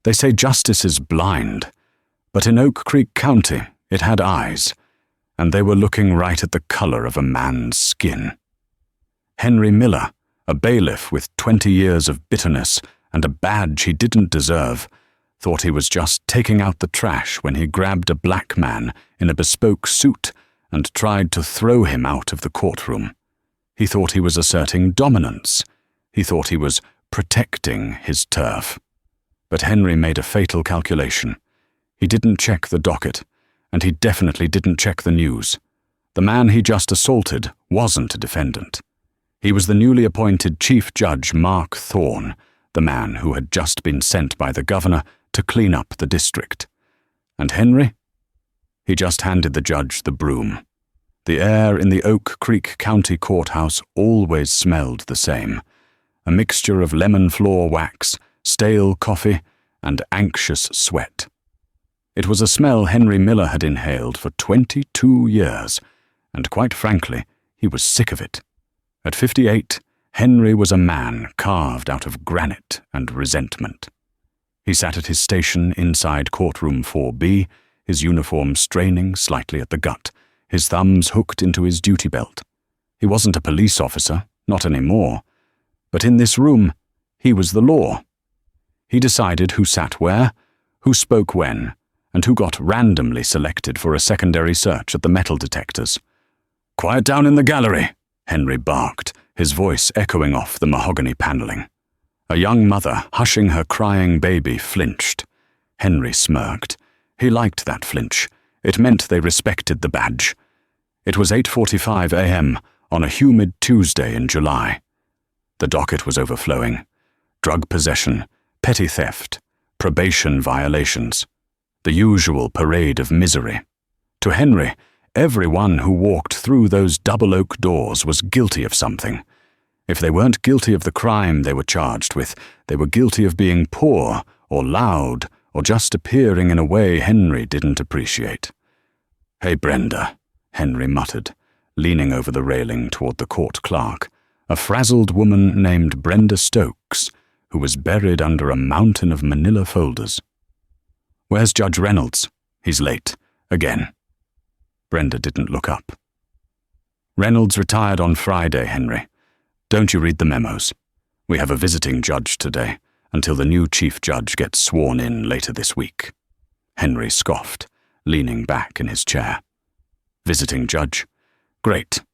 They say justice is blind, but in Oak Creek County it had eyes, and they were looking right at the color of a man's skin. Henry Miller, a bailiff with 20 years of bitterness and a badge he didn't deserve, thought he was just taking out the trash when he grabbed a black man in a bespoke suit and tried to throw him out of the courtroom. He thought he was asserting dominance. He thought he was protecting his turf. But Henry made a fatal calculation. He didn't check the docket, and he definitely didn't check the news. The man he just assaulted wasn't a defendant. He was the newly appointed Chief Judge Mark Thorne, the man who had just been sent by the governor to clean up the district. And Henry? He just handed the judge the broom. The air in the Oak Creek County Courthouse always smelled the same, a mixture of lemon floor wax, stale coffee, and anxious sweat. It was a smell Henry Miller had inhaled for 22 years, and quite frankly, he was sick of it. At 58, Henry was a man carved out of granite and resentment. He sat at his station inside courtroom 4B, his uniform straining slightly at the gut, his thumbs hooked into his duty belt. He wasn't a police officer, not anymore, but in this room, he was the law. He decided who sat where, who spoke when, and who got randomly selected for a secondary search at the metal detectors. "Quiet down in the gallery," Henry barked, his voice echoing off the mahogany paneling. A young mother, hushing her crying baby, flinched. Henry smirked. He liked that flinch. It meant they respected the badge. It was 8:45 a.m. on a humid Tuesday in July. The docket was overflowing. Drug possession, petty theft, probation violations. The usual parade of misery. To Henry, everyone who walked through those double oak doors was guilty of something. If they weren't guilty of the crime they were charged with, they were guilty of being poor or loud or just appearing in a way Henry didn't appreciate. "Hey, Brenda," Henry muttered, leaning over the railing toward the court clerk, a frazzled woman named Brenda Stokes, who was buried under a mountain of manila folders. "Where's Judge Reynolds? He's late. Again." Brenda didn't look up. "Reynolds retired on Friday, Henry. Don't you read the memos? We have a visiting judge today, until the new chief judge gets sworn in later this week." Henry scoffed, leaning back in his chair. "Visiting judge? Great.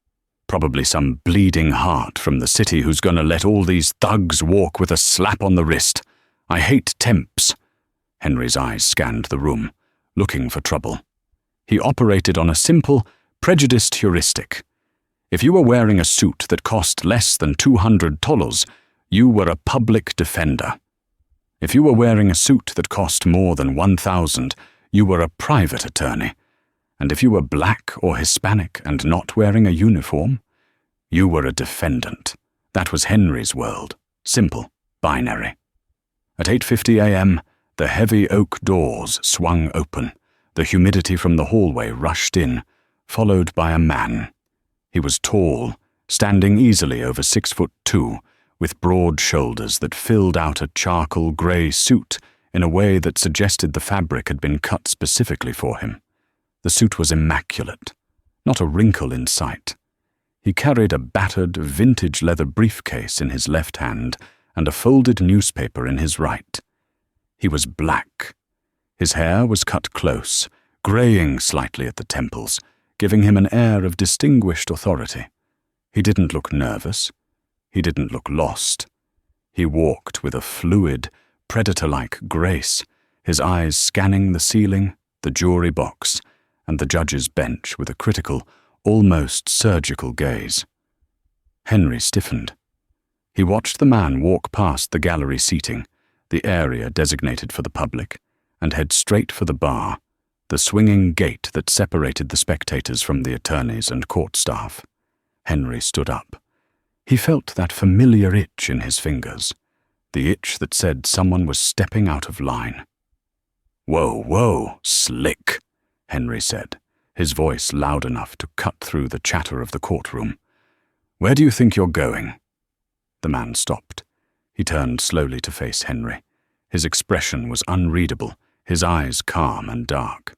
Probably some bleeding heart from the city who's gonna let all these thugs walk with a slap on the wrist. I hate temps." Henry's eyes scanned the room, looking for trouble. He operated on a simple, prejudiced heuristic. If you were wearing a suit that cost less than $200, you were a public defender. If you were wearing a suit that cost more than $1,000, you were a private attorney. And if you were black or Hispanic and not wearing a uniform, you were a defendant. That was Henry's world. Simple, binary. At 8:50 a.m., the heavy oak doors swung open. The humidity from the hallway rushed in, followed by a man. He was tall, standing easily over 6'2", with broad shoulders that filled out a charcoal grey suit in a way that suggested the fabric had been cut specifically for him. The suit was immaculate, not a wrinkle in sight. He carried a battered, vintage leather briefcase in his left hand and a folded newspaper in his right. He was black. His hair was cut close, greying slightly at the temples, giving him an air of distinguished authority. He didn't look nervous. He didn't look lost. He walked with a fluid, predator-like grace, his eyes scanning the ceiling, the jury box, and the judge's bench with a critical, almost surgical gaze. Henry stiffened. He watched the man walk past the gallery seating, the area designated for the public, and head straight for the bar, the swinging gate that separated the spectators from the attorneys and court staff. Henry stood up. He felt that familiar itch in his fingers, the itch that said someone was stepping out of line. "Whoa, whoa, slick," Henry said, his voice loud enough to cut through the chatter of the courtroom. "Where do you think you're going?" The man stopped. He turned slowly to face Henry, His expression was unreadable, his eyes calm and dark.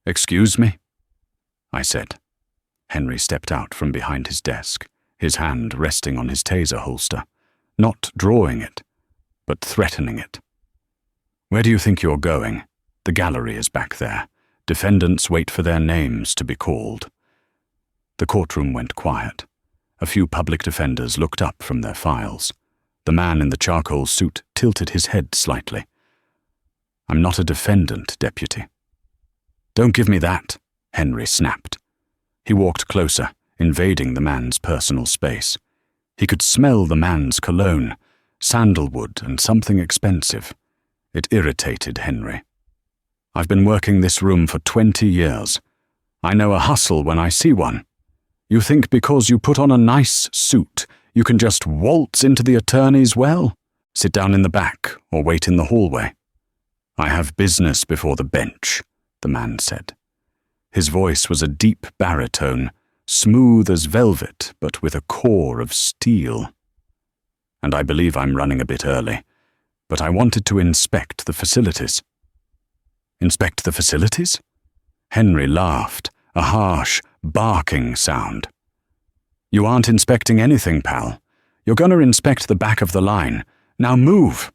"Excuse me?" I said. Henry stepped out from behind his desk, his hand resting on his taser holster, not drawing it, but threatening it. "Where do you think you're going? The gallery is back there. Defendants wait for their names to be called." The courtroom went quiet. A few public defenders looked up from their files. The man in the charcoal suit tilted his head slightly. "I'm not a defendant, Deputy." "Don't give me that," Henry snapped. He walked closer, invading the man's personal space. He could smell the man's cologne, sandalwood and something expensive. It irritated Henry. "I've been working this room for 20 years. I know a hustle when I see one. You think because you put on a nice suit, you can just waltz into the attorney's well? Sit down in the back or wait in the hallway." "I have business before the bench," the man said. His voice was a deep baritone, smooth as velvet, but with a core of steel. "And I believe I'm running a bit early, but I wanted to inspect the facilities." "Inspect the facilities?" Henry laughed, a harsh, barking sound. "You aren't inspecting anything, pal. You're going to inspect the back of the line. Now move."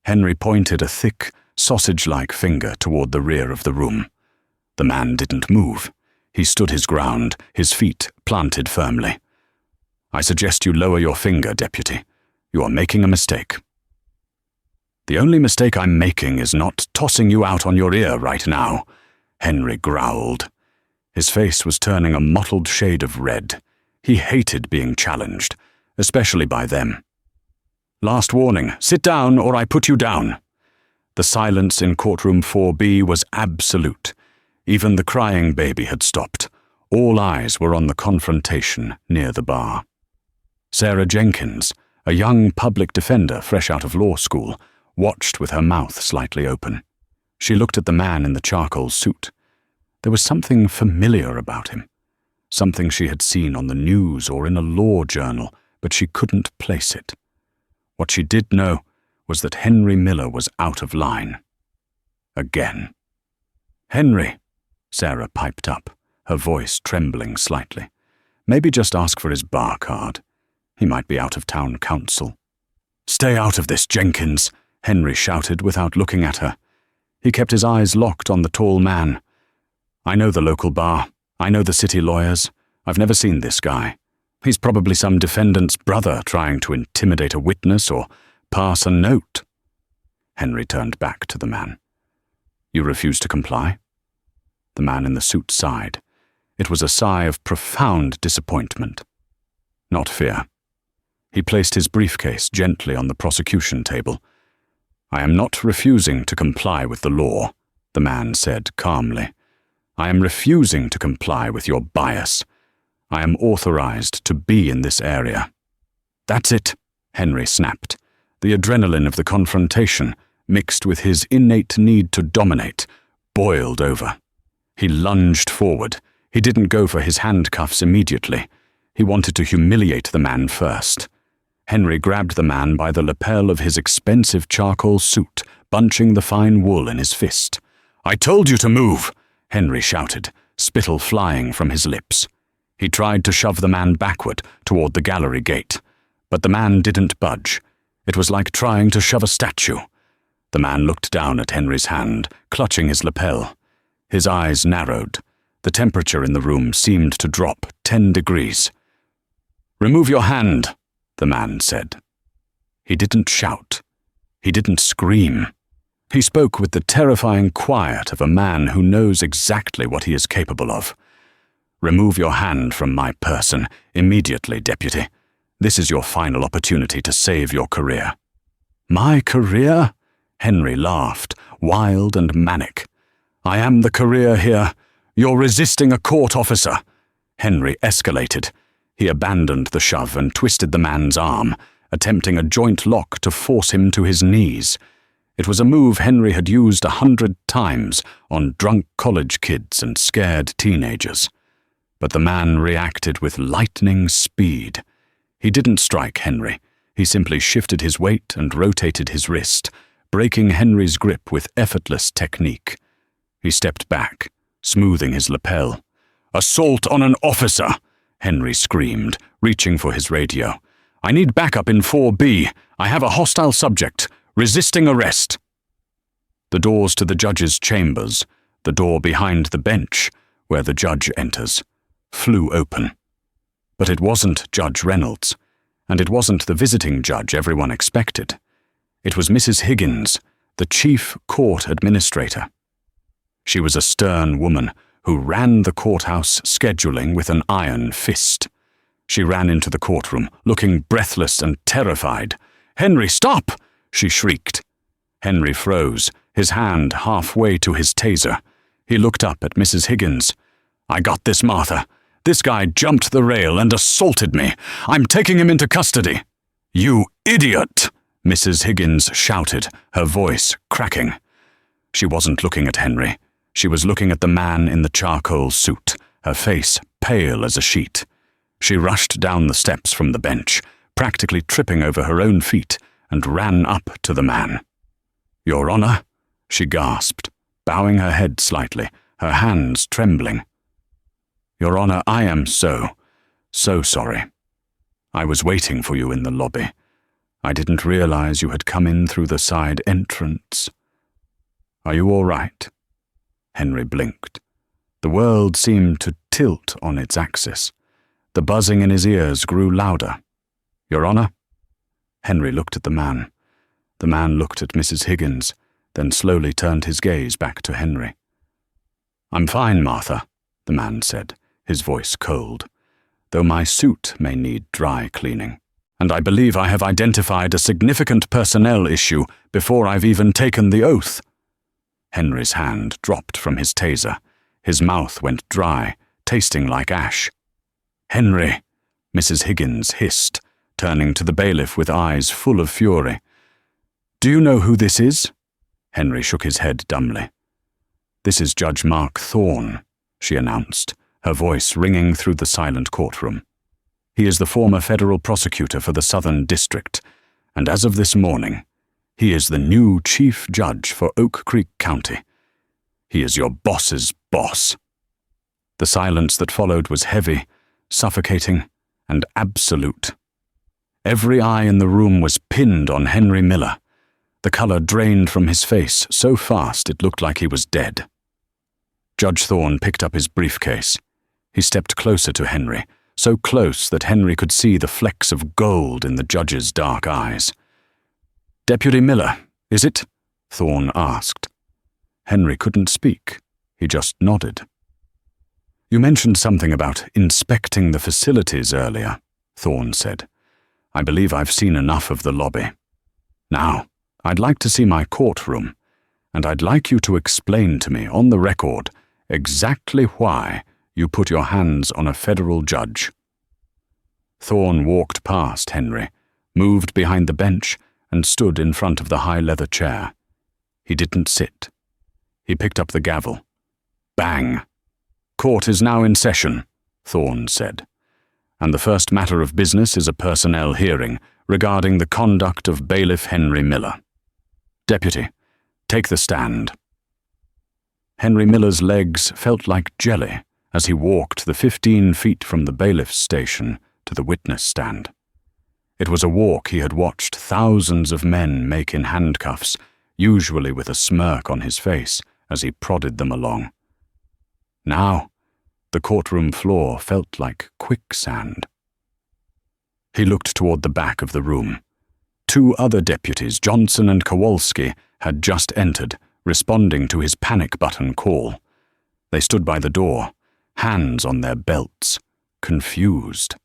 Henry pointed a thick, sausage-like finger toward the rear of the room. The man didn't move. He stood his ground, his feet planted firmly. "I suggest you lower your finger, Deputy. You are making a mistake." "The only mistake I'm making is not tossing you out on your ear right now," Henry growled. His face was turning a mottled shade of red. He hated being challenged, especially by them. "Last warning, sit down or I put you down." The silence in courtroom 4B was absolute. Even the crying baby had stopped. All eyes were on the confrontation near the bar. Sarah Jenkins, a young public defender fresh out of law school, watched with her mouth slightly open. She looked at the man in the charcoal suit. There was something familiar about him, something she had seen on the news or in a law journal, but she couldn't place it. What she did know was that Henry Miller was out of line. Again. "Henry," Sarah piped up, her voice trembling slightly. "Maybe just ask for his bar card. He might be out of town counsel." "Stay out of this, Jenkins," Henry shouted without looking at her. He kept his eyes locked on the tall man. "I know the local bar. I know the city lawyers. I've never seen this guy. He's probably some defendant's brother trying to intimidate a witness or pass a note." Henry turned back to the man. "You refuse to comply?" The man in the suit sighed. It was a sigh of profound disappointment. Not fear. He placed his briefcase gently on the prosecution table. "I am not refusing to comply with the law," the man said calmly. "I am refusing to comply with your bias. I am authorized to be in this area." "That's it," Henry snapped. The adrenaline of the confrontation, mixed with his innate need to dominate, boiled over. He lunged forward. He didn't go for his handcuffs immediately. He wanted to humiliate the man first. Henry grabbed the man by the lapel of his expensive charcoal suit, bunching the fine wool in his fist. "I told you to move!" Henry shouted, spittle flying from his lips. He tried to shove the man backward toward the gallery gate, but the man didn't budge. It was like trying to shove a statue. The man looked down at Henry's hand, clutching his lapel. His eyes narrowed. The temperature in the room seemed to drop 10 degrees. "Remove your hand," the man said. He didn't shout. He didn't scream. He spoke with the terrifying quiet of a man who knows exactly what he is capable of. "Remove your hand from my person, immediately, Deputy. This is your final opportunity to save your career." "My career?" Henry laughed, wild and manic. "I am the career here. You're resisting a court officer." Henry escalated. He abandoned the shove and twisted the man's arm, attempting a joint lock to force him to his knees. It was a move Henry had used 100 times on drunk college kids and scared teenagers. But the man reacted with lightning speed. He didn't strike Henry. He simply shifted his weight and rotated his wrist, breaking Henry's grip with effortless technique. He stepped back, smoothing his lapel. "Assault on an officer!" Henry screamed, reaching for his radio. "I need backup in 4B. I have a hostile subject, resisting arrest." The doors to the judge's chambers, the door behind the bench, where the judge enters, flew open. But it wasn't Judge Reynolds, and it wasn't the visiting judge everyone expected. It was Mrs. Higgins, the chief court administrator. She was a stern woman who ran the courthouse scheduling with an iron fist. She ran into the courtroom, looking breathless and terrified. "Henry, stop!" she shrieked. Henry froze, his hand halfway to his taser. He looked up at Mrs. Higgins. "I got this, Martha. This guy jumped the rail and assaulted me. I'm taking him into custody." "You idiot!" Mrs. Higgins shouted, her voice cracking. She wasn't looking at Henry. She was looking at the man in the charcoal suit, her face pale as a sheet. She rushed down the steps from the bench, practically tripping over her own feet, and ran up to the man. "Your Honor," she gasped, bowing her head slightly, her hands trembling. "Your Honor, I am so sorry. I was waiting for you in the lobby. I didn't realize you had come in through the side entrance. Are you all right?" Henry blinked. The world seemed to tilt on its axis. The buzzing in his ears grew louder. "Your Honor?" Henry looked at the man. The man looked at Mrs. Higgins, then slowly turned his gaze back to Henry. "I'm fine, Martha," the man said, his voice cold, "though my suit may need dry cleaning. And I believe I have identified a significant personnel issue before I've even taken the oath." Henry's hand dropped from his taser. His mouth went dry, tasting like ash. "Henry," Mrs. Higgins hissed, turning to the bailiff with eyes full of fury. "Do you know who this is?" Henry shook his head dumbly. "This is Judge Mark Thorne," she announced, her voice ringing through the silent courtroom. "He is the former federal prosecutor for the Southern District, and as of this morning, he is the new chief judge for Oak Creek County. He is your boss's boss." The silence that followed was heavy, suffocating, and absolute. Every eye in the room was pinned on Henry Miller. The color drained from his face so fast it looked like he was dead. Judge Thorne picked up his briefcase. He stepped closer to Henry, so close that Henry could see the flecks of gold in the judge's dark eyes. "Deputy Miller, is it?" Thorne asked. Henry couldn't speak. He just nodded. "You mentioned something about inspecting the facilities earlier," Thorne said. "I believe I've seen enough of the lobby. Now, I'd like to see my courtroom, and I'd like you to explain to me on the record exactly why you put your hands on a federal judge." Thorne walked past Henry, moved behind the bench, and stood in front of the high leather chair. He didn't sit. He picked up the gavel. Bang! "Court is now in session," Thorne said. "And the first matter of business is a personnel hearing regarding the conduct of Bailiff Henry Miller. Deputy, take the stand." Henry Miller's legs felt like jelly as he walked the 15 feet from the bailiff's station to the witness stand. It was a walk he had watched thousands of men make in handcuffs, usually with a smirk on his face as he prodded them along. Now, the courtroom floor felt like quicksand. He looked toward the back of the room. 2 other deputies, Johnson and Kowalski, had just entered, responding to his panic button call. They stood by the door, hands on their belts, confused.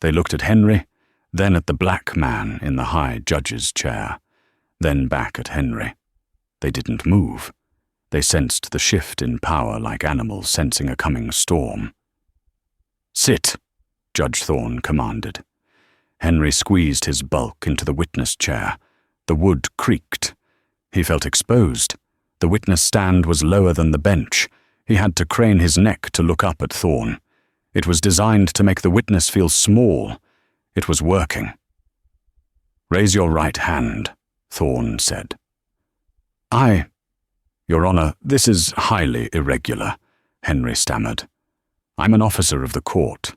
They looked at Henry, then at the black man in the high judge's chair, then back at Henry. They didn't move. They sensed the shift in power like animals sensing a coming storm. "Sit," Judge Thorne commanded. Henry squeezed his bulk into the witness chair. The wood creaked. He felt exposed. The witness stand was lower than the bench. He had to crane his neck to look up at Thorne. It was designed to make the witness feel small. It was working. Raise your right hand, Thorne said. Your Honor, this is highly irregular, Henry stammered. I'm an officer of the court.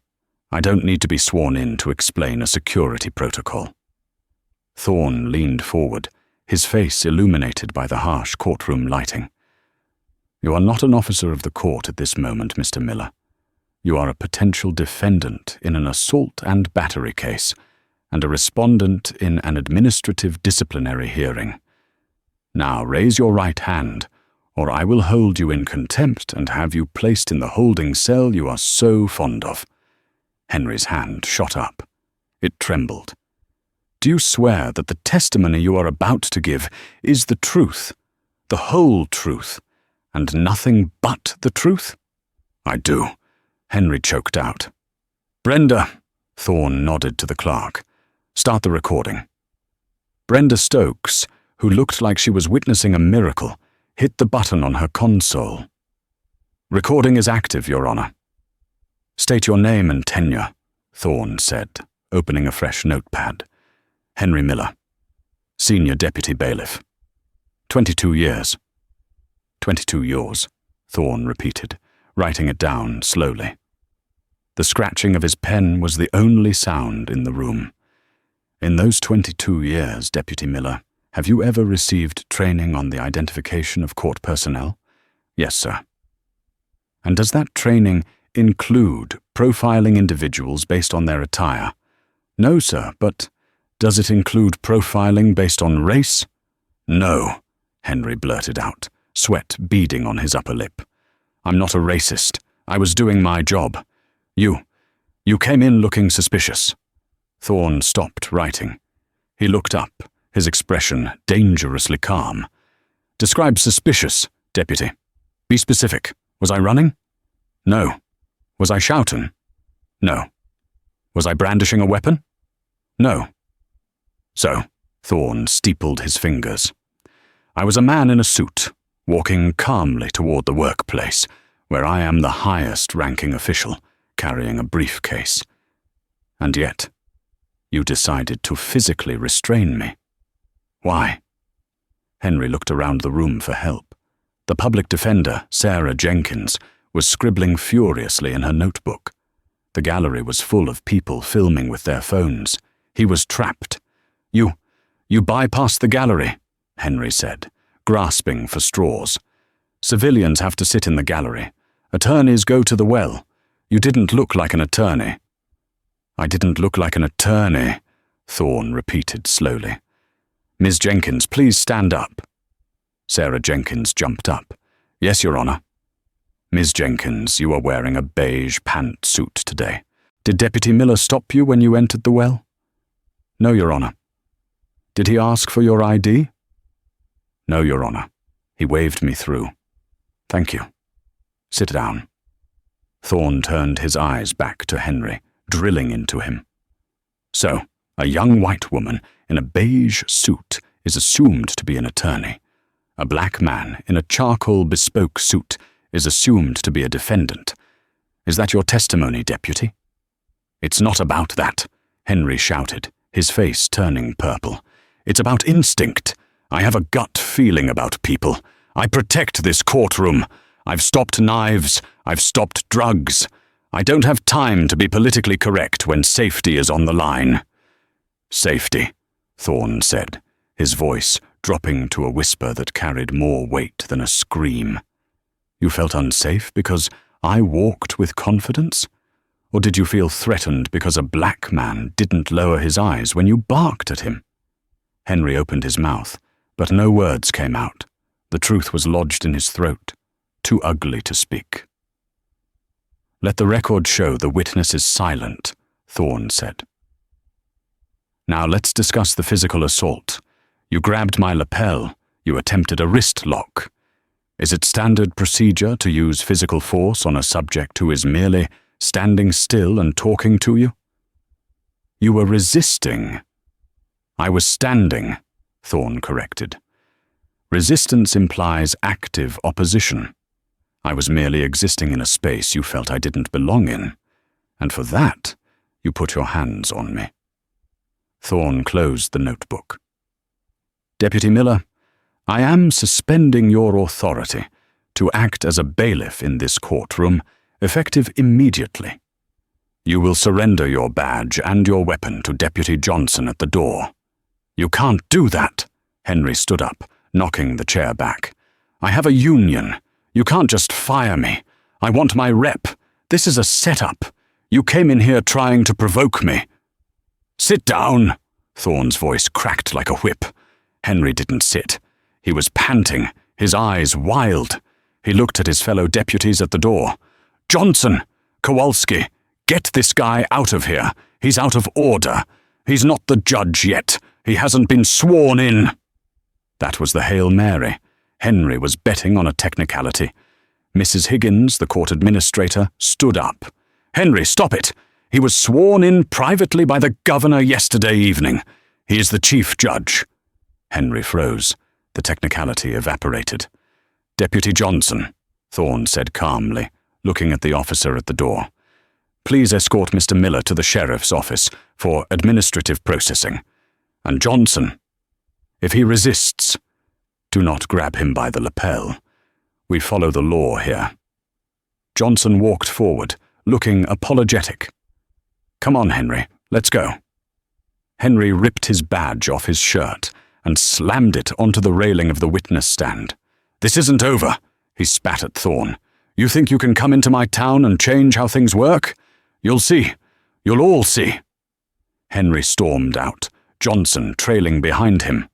I don't need to be sworn in to explain a security protocol. Thorne leaned forward, his face illuminated by the harsh courtroom lighting. You are not an officer of the court at this moment, Mr. Miller. You are a potential defendant in an assault and battery case, and a respondent in an administrative disciplinary hearing. Now raise your right hand, or I will hold you in contempt and have you placed in the holding cell you are so fond of. Henry's hand shot up. It trembled. Do you swear that the testimony you are about to give is the truth, the whole truth, and nothing but the truth? I do, Henry choked out. Brenda, Thorne nodded to the clerk. Start the recording. Brenda Stokes, who looked like she was witnessing a miracle, hit the button on her console. Recording is active, Your Honor. State your name and tenure, Thorne said, opening a fresh notepad. Henry Miller, Senior Deputy Bailiff. 22 years. 22 yours, Thorne repeated, writing it down slowly. The scratching of his pen was the only sound in the room. In those 22 years, Deputy Miller, have you ever received training on the identification of court personnel? Yes, sir. And does that training include profiling individuals based on their attire? No, sir, but does it include profiling based on race? No, Henry blurted out, sweat beading on his upper lip. I'm not a racist. I was doing my job. You came in looking suspicious. Thorne stopped writing. He looked up, his expression dangerously calm. Describe suspicious, Deputy. Be specific. Was I running? No. Was I shouting? No. Was I brandishing a weapon? No. So, Thorne steepled his fingers. I was a man in a suit, walking calmly toward the workplace, where I am the highest-ranking official, carrying a briefcase. And yet, you decided to physically restrain me. Why? Henry looked around the room for help. The public defender, Sarah Jenkins, was scribbling furiously in her notebook. The gallery was full of people filming with their phones. He was trapped. You bypassed the gallery, Henry said, grasping for straws. Civilians have to sit in the gallery. Attorneys go to the well. You didn't look like an attorney. I didn't look like an attorney, Thorne repeated slowly. Ms. Jenkins, please stand up. Sarah Jenkins jumped up. Yes, Your Honor. Ms. Jenkins, you are wearing a beige pantsuit today. Did Deputy Miller stop you when you entered the well? No, Your Honor. Did he ask for your ID? No, Your Honor. He waved me through. Thank you. Sit down. Thorne turned his eyes back to Henry, drilling into him. So, a young white woman in a beige suit is assumed to be an attorney. A black man in a charcoal bespoke suit is assumed to be a defendant. Is that your testimony, Deputy? It's not about that, Henry shouted, his face turning purple. It's about instinct. I have a gut feeling about people. I protect this courtroom. I've stopped knives. I've stopped drugs. I don't have time to be politically correct when safety is on the line. Safety, Thorne said, his voice dropping to a whisper that carried more weight than a scream. You felt unsafe because I walked with confidence? Or did you feel threatened because a black man didn't lower his eyes when you barked at him? Henry opened his mouth, but no words came out. The truth was lodged in his throat, too ugly to speak. Let the record show the witness is silent, Thorne said. Now let's discuss the physical assault. You grabbed my lapel. You attempted a wrist lock. Is it standard procedure to use physical force on a subject who is merely standing still and talking to you? You were resisting. I was standing, Thorne corrected. Resistance implies active opposition. I was merely existing in a space you felt I didn't belong in, and for that, you put your hands on me. Thorne closed the notebook. Deputy Miller, I am suspending your authority to act as a bailiff in this courtroom, effective immediately. You will surrender your badge and your weapon to Deputy Johnson at the door. You can't do that. Henry stood up, knocking the chair back. I have a union. You can't just fire me. I want my rep. This is a setup. You came in here trying to provoke me. Sit down. Thorne's voice cracked like a whip. Henry didn't sit. He was panting, his eyes wild. He looked at his fellow deputies at the door. Johnson! Kowalski! Get this guy out of here. He's out of order. He's not the judge yet. He hasn't been sworn in. That was the Hail Mary. Henry was betting on a technicality. Mrs. Higgins, the court administrator, stood up. Henry, stop it! He was sworn in privately by the governor yesterday evening. He is the chief judge. Henry froze. The technicality evaporated. Deputy Johnson, Thorne said calmly, looking at the officer at the door. Please escort Mr. Miller to the sheriff's office for administrative processing. And Johnson, if he resists, do not grab him by the lapel. We follow the law here. Johnson walked forward, looking apologetic. Come on, Henry, let's go. Henry ripped his badge off his shirt and slammed it onto the railing of the witness stand. This isn't over, he spat at Thorne. You think you can come into my town and change how things work? You'll see. You'll all see. Henry stormed out, Johnson trailing behind him.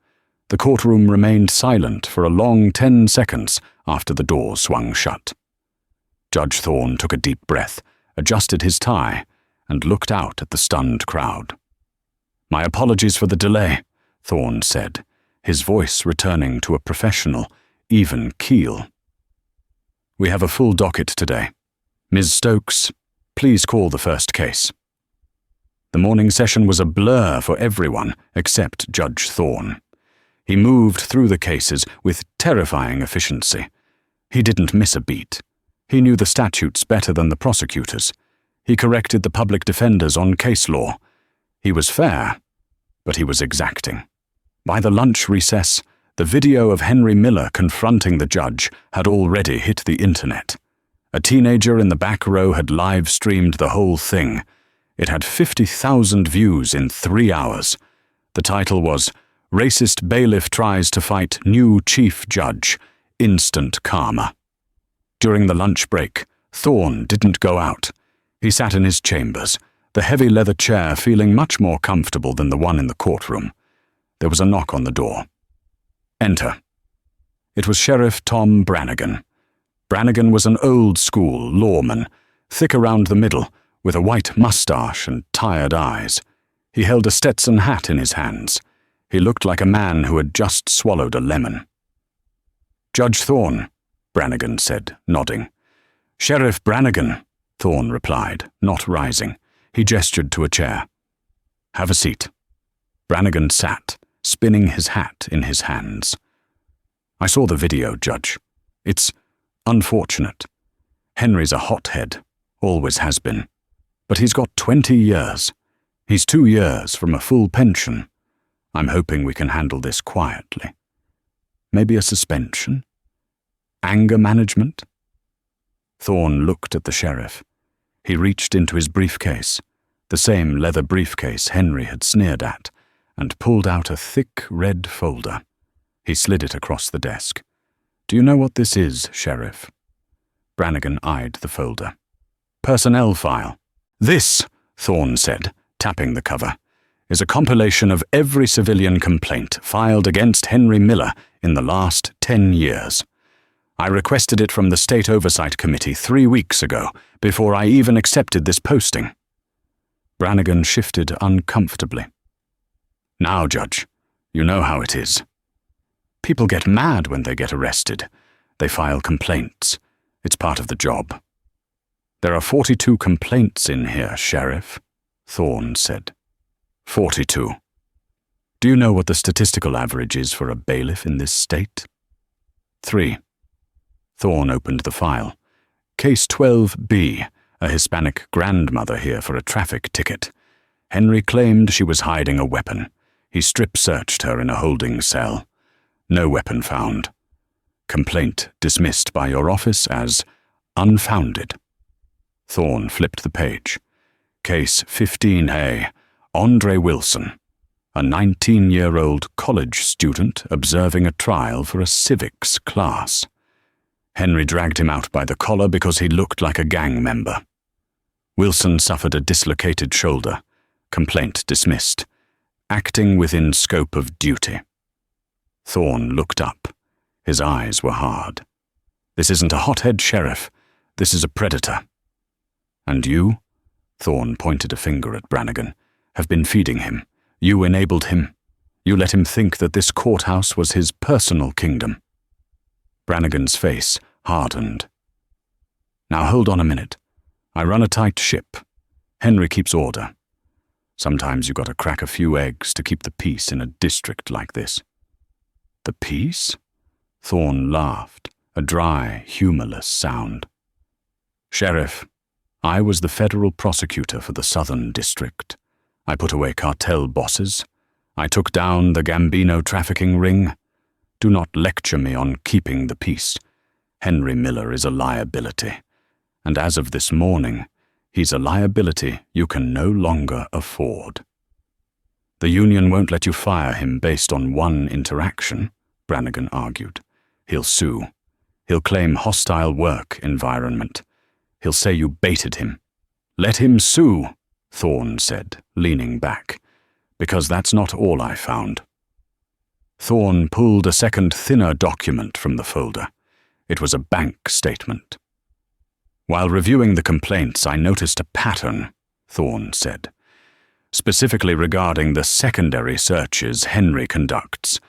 The courtroom remained silent for a long 10 seconds after the door swung shut. Judge Thorne took a deep breath, adjusted his tie, and looked out at the stunned crowd. My apologies for the delay, Thorne said, his voice returning to a professional, even keel. We have a full docket today. Ms. Stokes, please call the first case. The morning session was a blur for everyone except Judge Thorne. He moved through the cases with terrifying efficiency. He didn't miss a beat. He knew the statutes better than the prosecutors. He corrected the public defenders on case law. He was fair, but he was exacting. By the lunch recess, the video of Henry Miller confronting the judge had already hit the internet. A teenager in the back row had live-streamed the whole thing. It had 50,000 views in 3 hours. The title was, Racist Bailiff Tries to Fight New Chief Judge, Instant Karma. During the lunch break, Thorne didn't go out. He sat in his chambers, the heavy leather chair feeling much more comfortable than the one in the courtroom. There was a knock on the door. Enter. It was Sheriff Tom Brannigan. Brannigan was an old-school lawman, thick around the middle, with a white mustache and tired eyes. He held a Stetson hat in his hands. He looked like a man who had just swallowed a lemon. Judge Thorne, Brannigan said, nodding. Sheriff Brannigan, Thorne replied, not rising. He gestured to a chair. Have a seat. Brannigan sat, spinning his hat in his hands. I saw the video, Judge. It's unfortunate. Henry's a hothead, always has been. But he's got 20 years. He's 2 years from a full pension. I'm hoping we can handle this quietly. Maybe a suspension? Anger management? Thorne looked at the sheriff. He reached into his briefcase, the same leather briefcase Henry had sneered at, and pulled out a thick red folder. He slid it across the desk. Do you know what this is, Sheriff? Brannigan eyed the folder. Personnel file. This, Thorne said, tapping the cover, is a compilation of every civilian complaint filed against Henry Miller in the last 10 years. I requested it from the State Oversight Committee 3 weeks ago, before I even accepted this posting. Brannigan shifted uncomfortably. Now, Judge, you know how it is. People get mad when they get arrested. They file complaints. It's part of the job. There are 42 complaints in here, Sheriff, Thorne said. 42. Do you know what the statistical average is for a bailiff in this state? 3. Thorne opened the file. Case 12B, a Hispanic grandmother here for a traffic ticket. Henry claimed she was hiding a weapon. He strip-searched her in a holding cell. No weapon found. Complaint dismissed by your office as unfounded. Thorne flipped the page. Case 15A, Andre Wilson, a 19-year-old college student observing a trial for a civics class. Henry dragged him out by the collar because he looked like a gang member. Wilson suffered a dislocated shoulder. Complaint dismissed. Acting within scope of duty. Thorne looked up. His eyes were hard. This isn't a hothead, Sheriff. This is a predator. And you, Thorne pointed a finger at Brannigan, have been feeding him. You enabled him. You let him think that this courthouse was his personal kingdom. Brannigan's face hardened. Now hold on a minute. I run a tight ship. Henry keeps order. Sometimes you gotta crack a few eggs to keep the peace in a district like this. The peace? Thorne laughed, a dry, humorless sound. Sheriff, I was the federal prosecutor for the Southern District. I put away cartel bosses. I took down the Gambino trafficking ring. Do not lecture me on keeping the peace. Henry Miller is a liability, and as of this morning, he's a liability you can no longer afford. The union won't let you fire him based on one interaction, Brannigan argued. He'll sue. He'll claim hostile work environment. He'll say you baited him. Let him sue, Thorne said, leaning back, because that's not all I found. Thorne pulled a second, thinner document from the folder. It was a bank statement. While reviewing the complaints, I noticed a pattern, Thorne said, specifically regarding the secondary searches Henry conducts.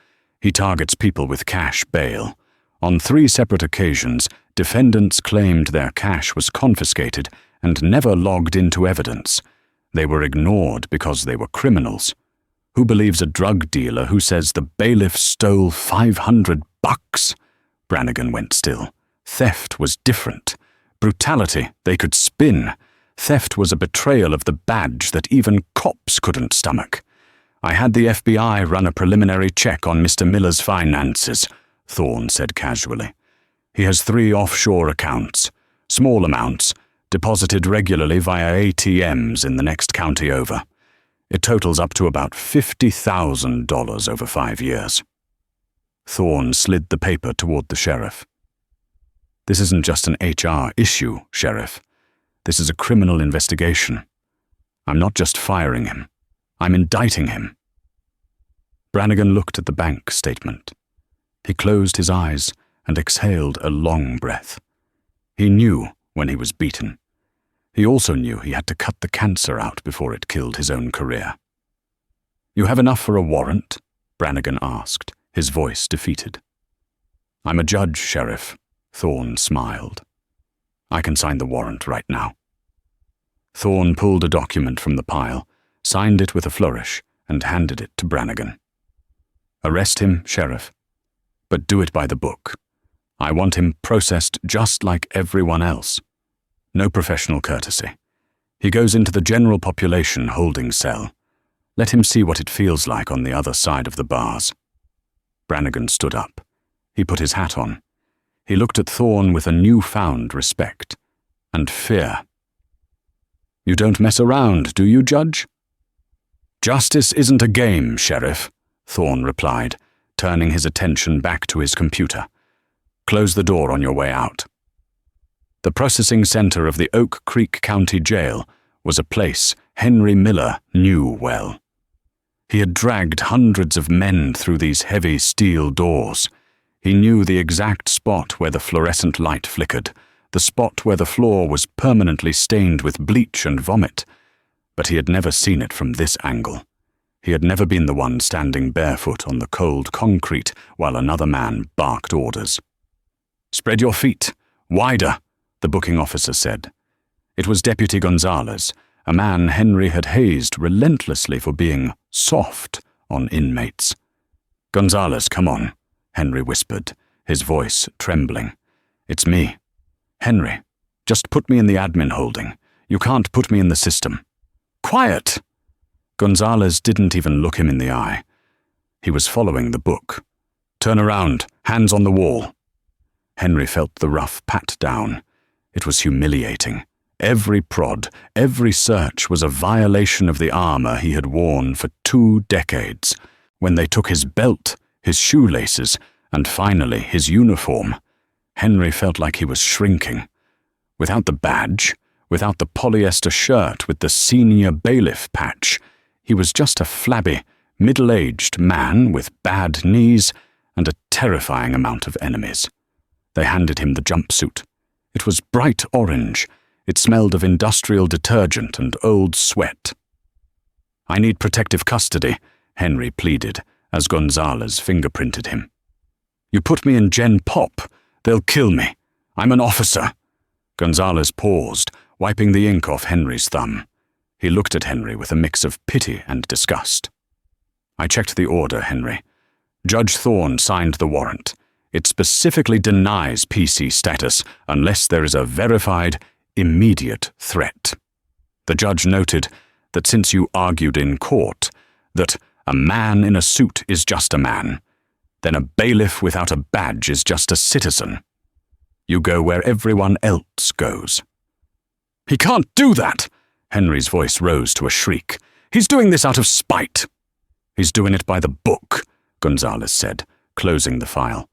He targets people with cash bail. On 3 separate occasions, defendants claimed their cash was confiscated and never logged into evidence. They were ignored because they were criminals. Who believes a drug dealer who says the bailiff stole $500? Brannigan went still. Theft was different. Brutality they could spin. Theft was a betrayal of the badge that even cops couldn't stomach. I had the FBI run a preliminary check on Mr. Miller's finances, Thorne said casually. He has 3 offshore accounts, small amounts, deposited regularly via ATMs in the next county over. It totals up to about $50,000 over 5 years. Thorne slid the paper toward the sheriff. This isn't just an HR issue, Sheriff. This is a criminal investigation. I'm not just firing him. I'm indicting him. Brannigan looked at the bank statement. He closed his eyes and exhaled a long breath. He knew when he was beaten. He also knew he had to cut the cancer out before it killed his own career. You have enough for a warrant? Brannigan asked, his voice defeated. I'm a judge, Sheriff, Thorne smiled. I can sign the warrant right now. Thorne pulled a document from the pile, signed it with a flourish, and handed it to Brannigan. Arrest him, Sheriff, but do it by the book. I want him processed just like everyone else. No professional courtesy. He goes into the general population holding cell. Let him see what it feels like on the other side of the bars. Brannigan stood up. He put his hat on. He looked at Thorne with a newfound respect and fear. You don't mess around, do you, Judge? Justice isn't a game, Sheriff, Thorne replied, turning his attention back to his computer. Close the door on your way out. The processing center of the Oak Creek County Jail was a place Henry Miller knew well. He had dragged hundreds of men through these heavy steel doors. He knew the exact spot where the fluorescent light flickered, the spot where the floor was permanently stained with bleach and vomit. But he had never seen it from this angle. He had never been the one standing barefoot on the cold concrete while another man barked orders. Spread your feet. Wider, the booking officer said. It was Deputy Gonzalez, a man Henry had hazed relentlessly for being soft on inmates. Gonzalez, come on, Henry whispered, his voice trembling. It's me. Henry, just put me in the admin holding. You can't put me in the system. Quiet! Gonzalez didn't even look him in the eye. He was following the book. "Turn around, hands on the wall." Henry felt the rough pat down. It was humiliating. Every prod, every search was a violation of the armor he had worn for 2 decades. When they took his belt, his shoelaces, and finally his uniform, Henry felt like he was shrinking. Without the badge, without the polyester shirt with the senior bailiff patch, he was just a flabby, middle-aged man with bad knees and a terrifying amount of enemies. They handed him the jumpsuit. It was bright orange. It smelled of industrial detergent and old sweat. "I need protective custody," Henry pleaded, as Gonzalez fingerprinted him. "You put me in Gen Pop, they'll kill me. I'm an officer." Gonzalez paused, wiping the ink off Henry's thumb. He looked at Henry with a mix of pity and disgust. "I checked the order, Henry. Judge Thorne signed the warrant. It specifically denies PC status unless there is a verified, immediate threat. The judge noted that since you argued in court that a man in a suit is just a man, then a bailiff without a badge is just a citizen. You go where everyone else goes." "He can't do that!" Henry's voice rose to a shriek. "He's doing this out of spite." "He's doing it by the book," Gonzalez said, closing the file.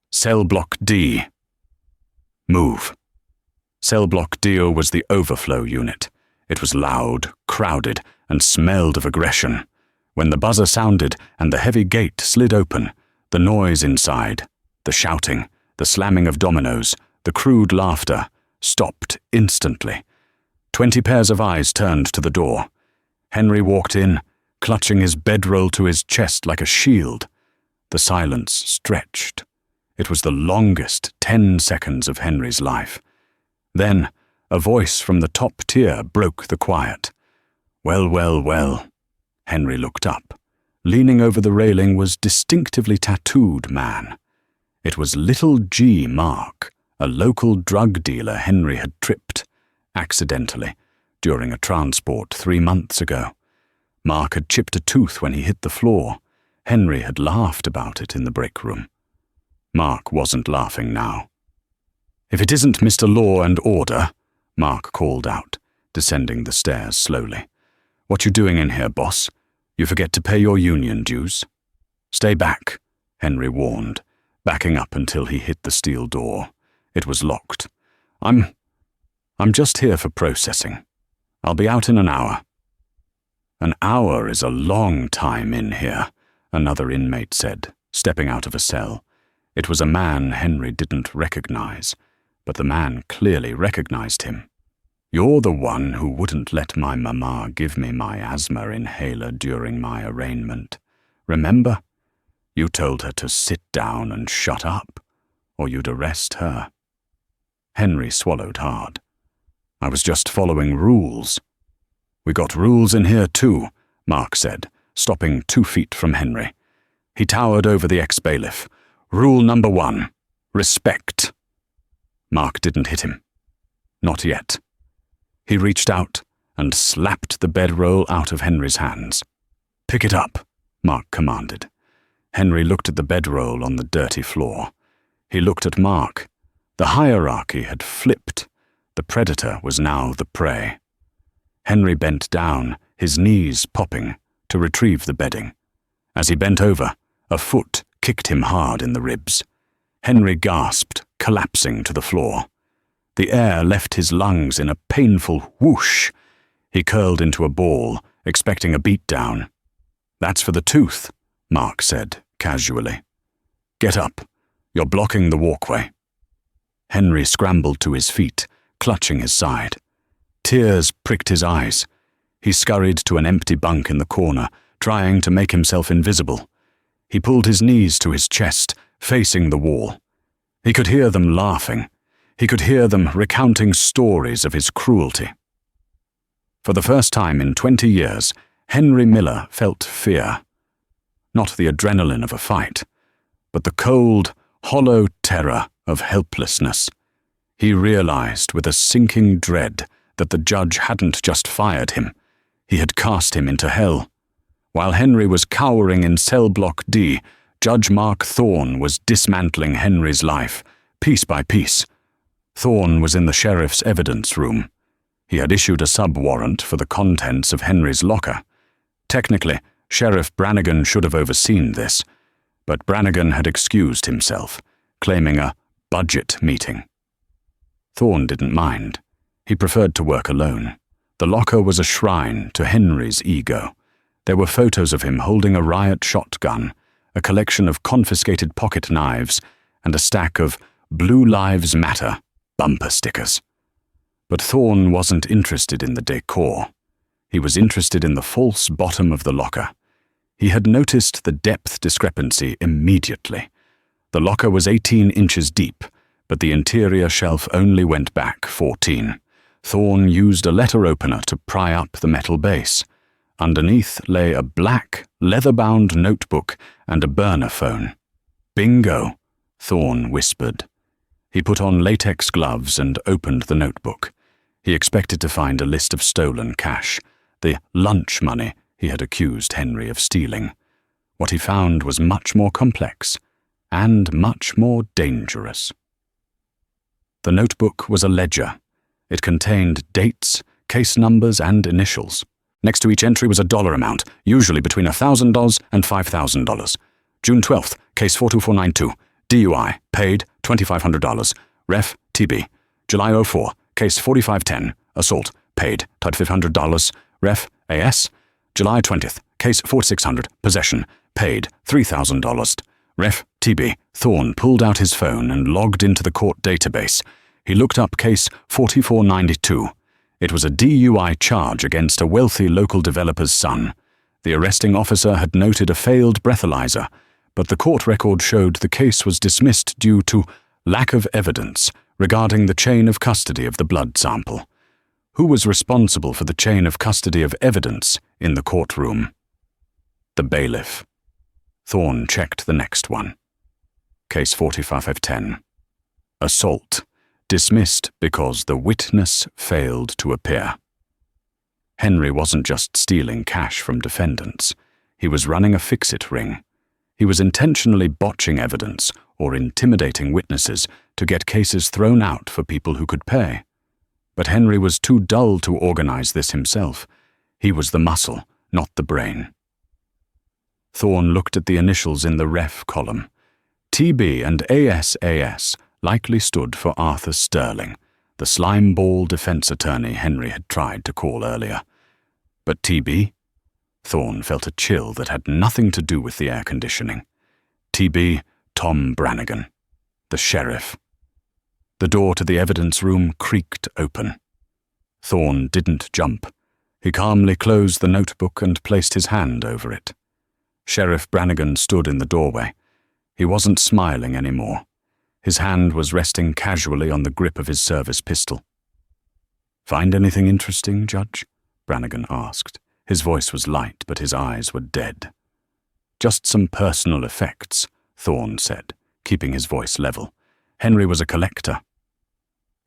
"Cell Block D." "Move." Cell Block D was the overflow unit. It was loud, crowded, and smelled of aggression. When the buzzer sounded and the heavy gate slid open, the noise inside, the shouting, the slamming of dominoes, the crude laughter, stopped instantly. 20 pairs of eyes turned to the door. Henry walked in, clutching his bedroll to his chest like a shield. The silence stretched. It was the longest 10 seconds of Henry's life. Then, a voice from the top tier broke the quiet. "Well, well, well." Henry looked up. Leaning over the railing was distinctively tattooed man. It was Little G. Mark, a local drug dealer Henry had tripped, accidentally, during a transport 3 months ago. Mark had chipped a tooth when he hit the floor. Henry had laughed about it in the break room. Mark wasn't laughing now. "If it isn't Mr. Law and Order," Mark called out, descending the stairs slowly. "What you doing in here, boss? You forget to pay your union dues?" "Stay back," Henry warned, backing up until he hit the steel door. It was locked. I'm just here for processing. I'll be out in an hour." "An hour is a long time in here," another inmate said, stepping out of a cell. It was a man Henry didn't recognize, but the man clearly recognized him. "You're the one who wouldn't let my mama give me my asthma inhaler during my arraignment. Remember? You told her to sit down and shut up, or you'd arrest her." Henry swallowed hard. "I was just following rules." "We got rules in here too," Mark said, stopping 2 feet from Henry. He towered over the ex-bailiff. "Rule number 1, respect." Mark didn't hit him. Not yet. He reached out and slapped the bedroll out of Henry's hands. "Pick it up," Mark commanded. Henry looked at the bedroll on the dirty floor. He looked at Mark. The hierarchy had flipped. The predator was now the prey. Henry bent down, his knees popping, to retrieve the bedding. As he bent over, a foot kicked him hard in the ribs. Henry gasped, collapsing to the floor. The air left his lungs in a painful whoosh. He curled into a ball, expecting a beatdown. "That's for the tooth," Mark said, casually. "Get up. You're blocking the walkway." Henry scrambled to his feet, clutching his side. Tears pricked his eyes. He scurried to an empty bunk in the corner, trying to make himself invisible. He pulled his knees to his chest, facing the wall. He could hear them laughing. He could hear them recounting stories of his cruelty. For the first time in 20 years, Henry Miller felt fear. Not the adrenaline of a fight, but the cold, hollow terror of helplessness. He realized with a sinking dread that the judge hadn't just fired him. He had cast him into hell. While Henry was cowering in cell block D, Judge Mark Thorne was dismantling Henry's life, piece by piece. Thorne was in the sheriff's evidence room. He had issued a sub-warrant for the contents of Henry's locker. Technically, Sheriff Brannigan should have overseen this, but Brannigan had excused himself, claiming a budget meeting. Thorne didn't mind. He preferred to work alone. The locker was a shrine to Henry's ego. There were photos of him holding a riot shotgun, a collection of confiscated pocket knives, and a stack of Blue Lives Matter bumper stickers. But Thorne wasn't interested in the decor. He was interested in the false bottom of the locker. He had noticed the depth discrepancy immediately. The locker was 18 inches deep, but the interior shelf only went back 14. Thorne used a letter opener to pry up the metal base. Underneath lay a black, leather-bound notebook and a burner phone. "Bingo," Thorne whispered. He put on latex gloves and opened the notebook. He expected to find a list of stolen cash, the lunch money he had accused Henry of stealing. What he found was much more complex and much more dangerous. The notebook was a ledger. It contained dates, case numbers, and initials. Next to each entry was a dollar amount, usually between $1,000 and $5,000. June 12th, case 42492, DUI, paid $2,500, ref TB. July 04, case 4510, assault, paid $2,500, ref AS. July 20th, case 4600, possession, paid $3,000, ref TB. Thorne pulled out his phone and logged into the court database. He looked up case 4492. It was a DUI charge against a wealthy local developer's son. The arresting officer had noted a failed breathalyzer, but the court record showed the case was dismissed due to lack of evidence regarding the chain of custody of the blood sample. Who was responsible for the chain of custody of evidence in the courtroom? The bailiff. Thorne checked the next one. Case 4510. Assault. Dismissed because the witness failed to appear. Henry wasn't just stealing cash from defendants. He was running a fix-it ring. He was intentionally botching evidence or intimidating witnesses to get cases thrown out for people who could pay. But Henry was too dull to organize this himself. He was the muscle, not the brain. Thorne looked at the initials in the ref column. TB and ASAS likely stood for Arthur Sterling, the slimeball defense attorney Henry had tried to call earlier. But TB? Thorne felt a chill that had nothing to do with the air conditioning. TB, Tom Brannigan, the sheriff. The door to the evidence room creaked open. Thorne didn't jump. He calmly closed the notebook and placed his hand over it. Sheriff Brannigan stood in the doorway. He wasn't smiling anymore. His hand was resting casually on the grip of his service pistol. "Find anything interesting, Judge?" Brannigan asked. His voice was light, but his eyes were dead. "Just some personal effects," Thorne said, keeping his voice level. "Henry was a collector."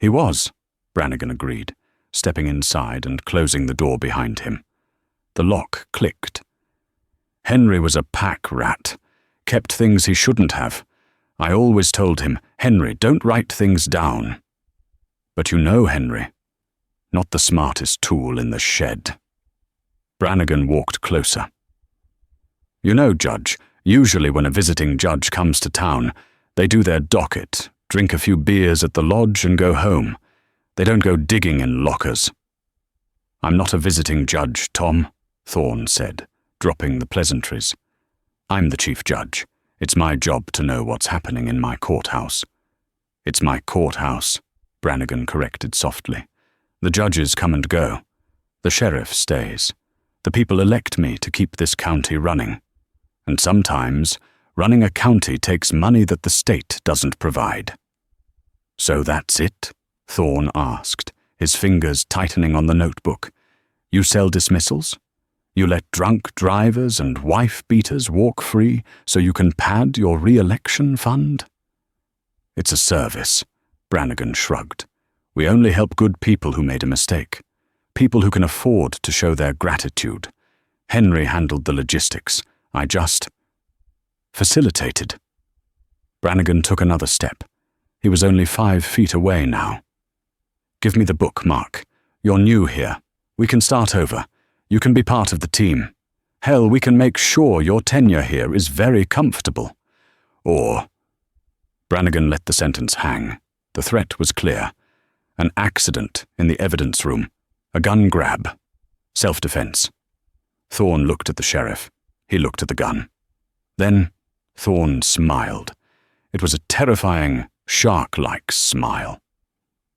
"He was," Brannigan agreed, stepping inside and closing the door behind him. The lock clicked. "Henry was a pack rat, kept things he shouldn't have. I always told him, 'Henry, don't write things down.' But you know Henry. Not the smartest tool in the shed." Brannigan walked closer. "You know, Judge, usually when a visiting judge comes to town, they do their docket, drink a few beers at the lodge and go home. They don't go digging in lockers." "I'm not a visiting judge, Tom," Thorne said, dropping the pleasantries. "I'm the chief judge. It's my job to know what's happening in my courthouse." "It's my courthouse," Brannigan corrected softly. "The judges come and go. The sheriff stays. The people elect me to keep this county running. And sometimes, running a county takes money that the state doesn't provide." "So that's it?" Thorne asked, his fingers tightening on the notebook. "You sell dismissals? You let drunk drivers and wife-beaters walk free so you can pad your re-election fund?" "It's a service," Brannigan shrugged. "We only help good people who made a mistake. People who can afford to show their gratitude. Henry handled the logistics. I just facilitated. Brannigan took another step. He was only 5 feet away now. Give me the book, Mark. You're new here. We can start over. You can be part of the team. Hell, we can make sure your tenure here is very comfortable. Or... Brannigan let the sentence hang. The threat was clear. An accident in the evidence room. A gun grab. Self-defense. Thorne looked at the sheriff. He looked at the gun. Then Thorne smiled. It was a terrifying, shark-like smile.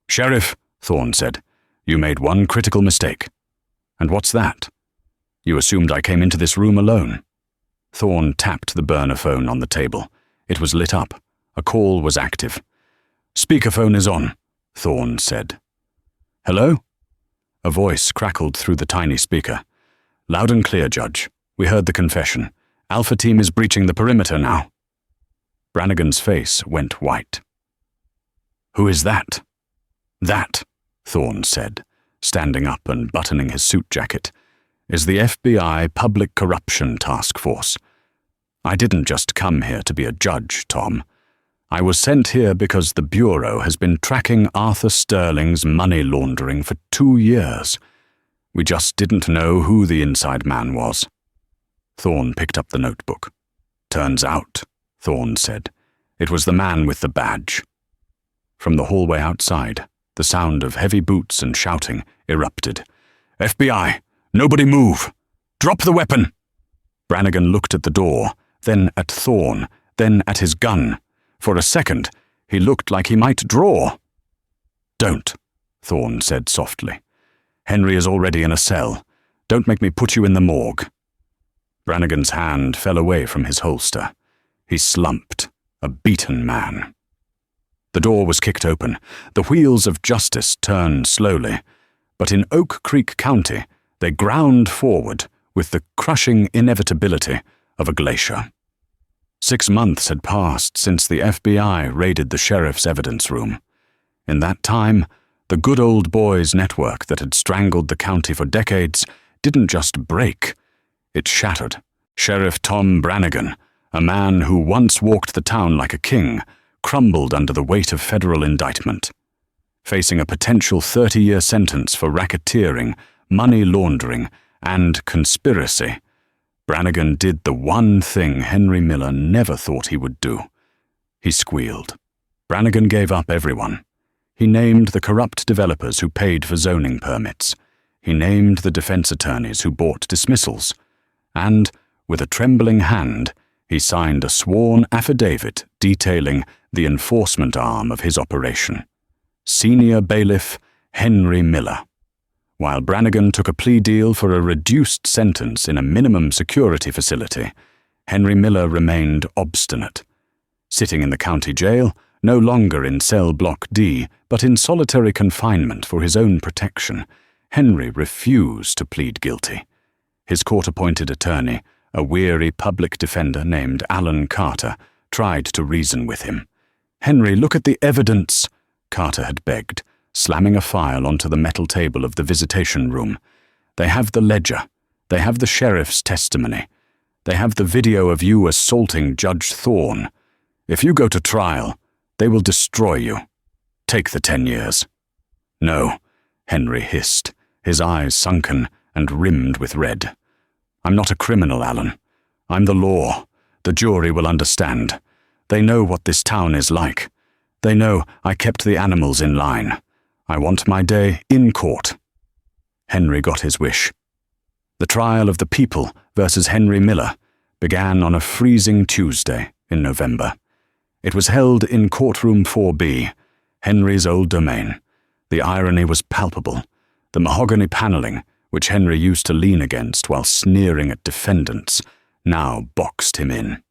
"Sheriff," Thorne said, "you made one critical mistake." "And what's that?" "You assumed I came into this room alone." Thorne tapped the burner phone on the table. It was lit up. A call was active. "Speakerphone is on," Thorne said. "Hello?" A voice crackled through the tiny speaker. "Loud and clear, Judge. We heard the confession. Alpha Team is breaching the perimeter now." Brannigan's face went white. "Who is that?" "That," Thorne said, standing up and buttoning his suit jacket, "is the FBI Public Corruption Task Force. I didn't just come here to be a judge, Tom. I was sent here because the Bureau has been tracking Arthur Sterling's money laundering for 2 years. We just didn't know who the inside man was." Thorne picked up the notebook. "Turns out," Thorne said, "it was the man with the badge." From the hallway outside, the sound of heavy boots and shouting erupted. "FBI! Nobody move! Drop the weapon!" Brannigan looked at the door, then at Thorne, then at his gun. For a second, he looked like he might draw. "Don't," Thorne said softly. "Henry is already in a cell. Don't make me put you in the morgue." Brannigan's hand fell away from his holster. He slumped, a beaten man. The door was kicked open. The wheels of justice turned slowly. But in Oak Creek County, they ground forward with the crushing inevitability of a glacier. 6 months had passed since the FBI raided the sheriff's evidence room. In that time, the good old boys network that had strangled the county for decades didn't just break. It shattered. Sheriff Tom Brannigan, a man who once walked the town like a king, crumbled under the weight of federal indictment. Facing a potential 30-year sentence for racketeering, money laundering, and conspiracy, Brannigan did the one thing Henry Miller never thought he would do. He squealed. Brannigan gave up everyone. He named the corrupt developers who paid for zoning permits. He named the defense attorneys who bought dismissals. And, with a trembling hand, he signed a sworn affidavit detailing the enforcement arm of his operation. Senior Bailiff Henry Miller. While Brannigan took a plea deal for a reduced sentence in a minimum security facility, Henry Miller remained obstinate. Sitting in the county jail, no longer in cell block D, but in solitary confinement for his own protection, Henry refused to plead guilty. His court-appointed attorney, a weary public defender named Alan Carter, tried to reason with him. "Henry, look at the evidence," Carter had begged, slamming a file onto the metal table of the visitation room. "They have the ledger. They have the sheriff's testimony. They have the video of you assaulting Judge Thorne. If you go to trial, they will destroy you. Take the 10 years. "No," Henry hissed, his eyes sunken and rimmed with red. "I'm not a criminal, Alan. I'm the law. The jury will understand. They know what this town is like. They know I kept the animals in line. I want my day in court." Henry got his wish. The trial of the people versus Henry Miller began on a freezing Tuesday in November. It was held in courtroom 4B, Henry's old domain. The irony was palpable. The mahogany paneling, which Henry used to lean against while sneering at defendants, now boxed him in.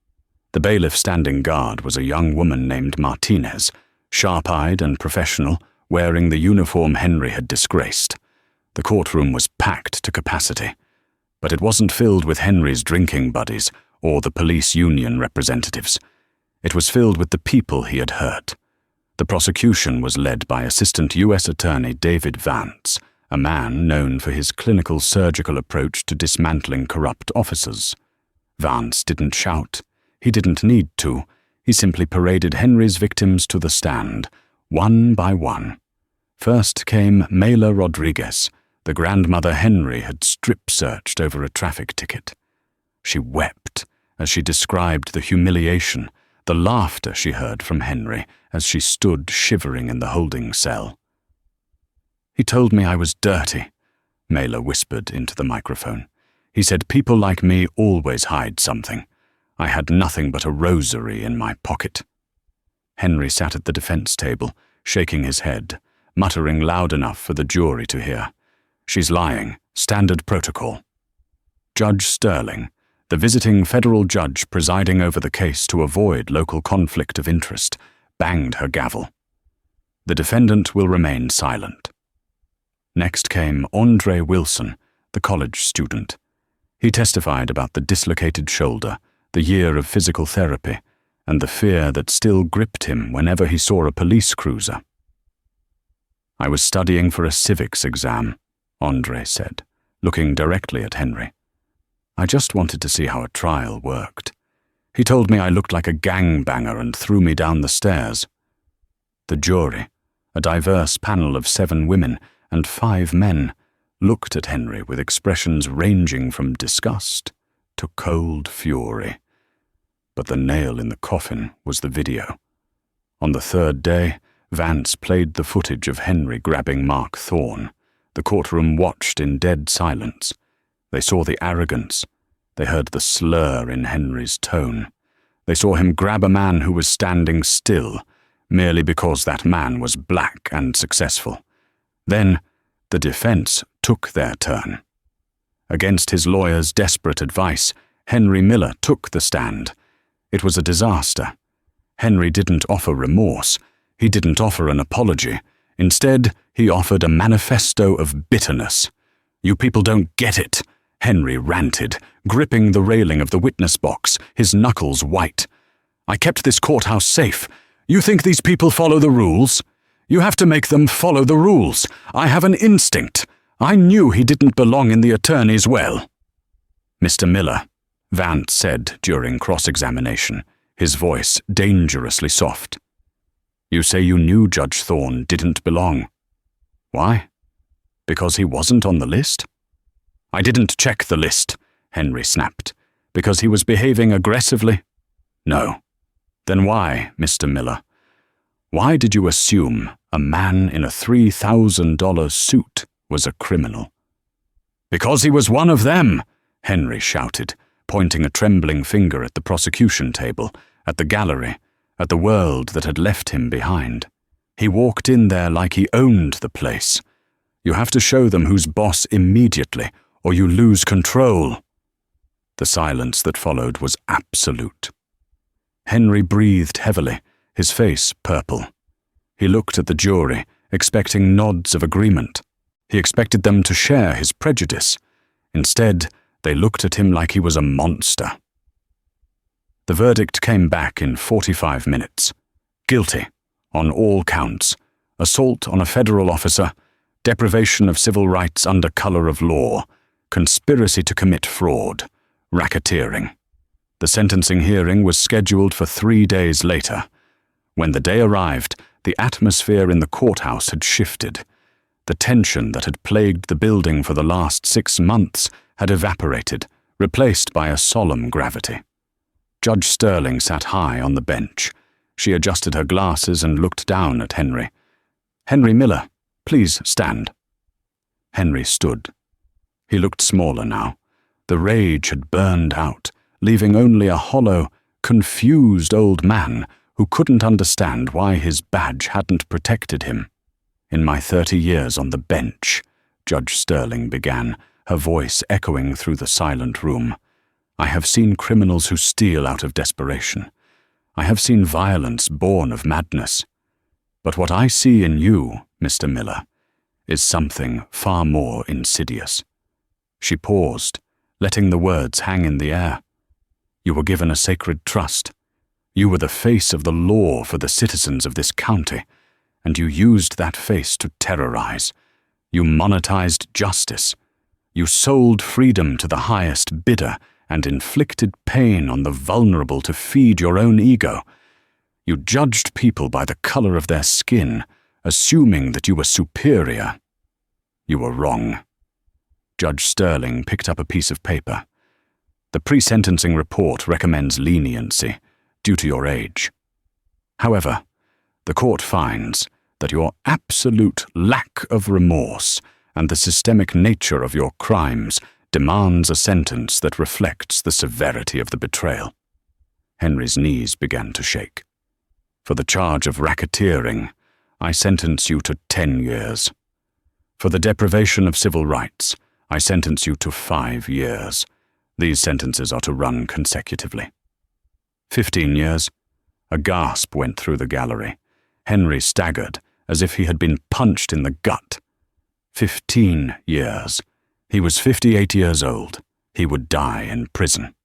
The bailiff standing guard was a young woman named Martinez, sharp-eyed and professional, wearing the uniform Henry had disgraced. The courtroom was packed to capacity, but it wasn't filled with Henry's drinking buddies or the police union representatives. It was filled with the people he had hurt. The prosecution was led by Assistant U.S. Attorney David Vance, a man known for his clinical surgical approach to dismantling corrupt officers. Vance didn't shout. He didn't need to. He simply paraded Henry's victims to the stand, one by one. First came Mela Rodriguez, the grandmother Henry had strip-searched over a traffic ticket. She wept as she described the humiliation, the laughter she heard from Henry as she stood shivering in the holding cell. "He told me I was dirty," Mela whispered into the microphone. "He said people like me always hide something. I had nothing but a rosary in my pocket." Henry sat at the defense table, shaking his head, muttering loud enough for the jury to hear. "She's lying. Standard protocol." Judge Sterling, the visiting federal judge presiding over the case to avoid local conflict of interest, banged her gavel. "The defendant will remain silent." Next came Andre Wilson, the college student. He testified about the dislocated shoulder, the year of physical therapy, and the fear that still gripped him whenever he saw a police cruiser. "I was studying for a civics exam," Andre said, looking directly at Henry. "I just wanted to see how a trial worked. He told me I looked like a gangbanger and threw me down the stairs." The jury, a diverse panel of 7 women and 5 men, looked at Henry with expressions ranging from disgust to cold fury. But the nail in the coffin was the video. On the 3rd day, Vance played the footage of Henry grabbing Mark Thorne. The courtroom watched in dead silence. They saw the arrogance. They heard the slur in Henry's tone. They saw him grab a man who was standing still, merely because that man was black and successful. Then, the defense took their turn. Against his lawyer's desperate advice, Henry Miller took the stand. It was a disaster. Henry didn't offer remorse. He didn't offer an apology. Instead, he offered a manifesto of bitterness. "You people don't get it," Henry ranted, gripping the railing of the witness box, his knuckles white. "I kept this courthouse safe. You think these people follow the rules? You have to make them follow the rules. I have an instinct. I knew he didn't belong in the attorney's well." "Mr. Miller," Vance said during cross-examination, his voice dangerously soft. "You say you knew Judge Thorne didn't belong. Why? Because he wasn't on the list?" "I didn't check the list," Henry snapped. "Because he was behaving aggressively?" "No." "Then why, Mr. Miller? Why did you assume a man in a $3,000 suit was a criminal?" "Because he was one of them," Henry shouted, pointing a trembling finger at the prosecution table, at the gallery, at the world that had left him behind. "He walked in there like he owned the place. You have to show them who's boss immediately, or you lose control." The silence that followed was absolute. Henry breathed heavily, his face purple. He looked at the jury, expecting nods of agreement. He expected them to share his prejudice. Instead, they looked at him like he was a monster. The verdict came back in 45 minutes. Guilty, on all counts: assault on a federal officer, deprivation of civil rights under color of law, conspiracy to commit fraud, racketeering. The sentencing hearing was scheduled for 3 days later. When the day arrived, the atmosphere in the courthouse had shifted. The tension that had plagued the building for the last 6 months had evaporated, replaced by a solemn gravity. Judge Sterling sat high on the bench. She adjusted her glasses and looked down at Henry. "Henry Miller, please stand." Henry stood. He looked smaller now. The rage had burned out, leaving only a hollow, confused old man who couldn't understand why his badge hadn't protected him. "In my 30 years on the bench," Judge Sterling began, her voice echoing through the silent room, "I have seen criminals who steal out of desperation. I have seen violence born of madness. But what I see in you, Mr. Miller, is something far more insidious." She paused, letting the words hang in the air. "You were given a sacred trust. You were the face of the law for the citizens of this county, and you used that face to terrorize. You monetized justice. You sold freedom to the highest bidder and inflicted pain on the vulnerable to feed your own ego. You judged people by the color of their skin, assuming that you were superior. You were wrong. Judge Sterling picked up a piece of paper. The pre-sentencing report recommends leniency due to your age. However, the court finds that your absolute lack of remorse and the systemic nature of your crimes demands a sentence that reflects the severity of the betrayal. Henry's knees began to shake. For the charge of racketeering, I sentence you to 10 years. For the deprivation of civil rights, I sentence you to 5 years. These sentences are to run consecutively. 15 years. A gasp went through the gallery. Henry staggered as if he had been punched in the gut. 15 years. He was 58 years old. He would die in prison.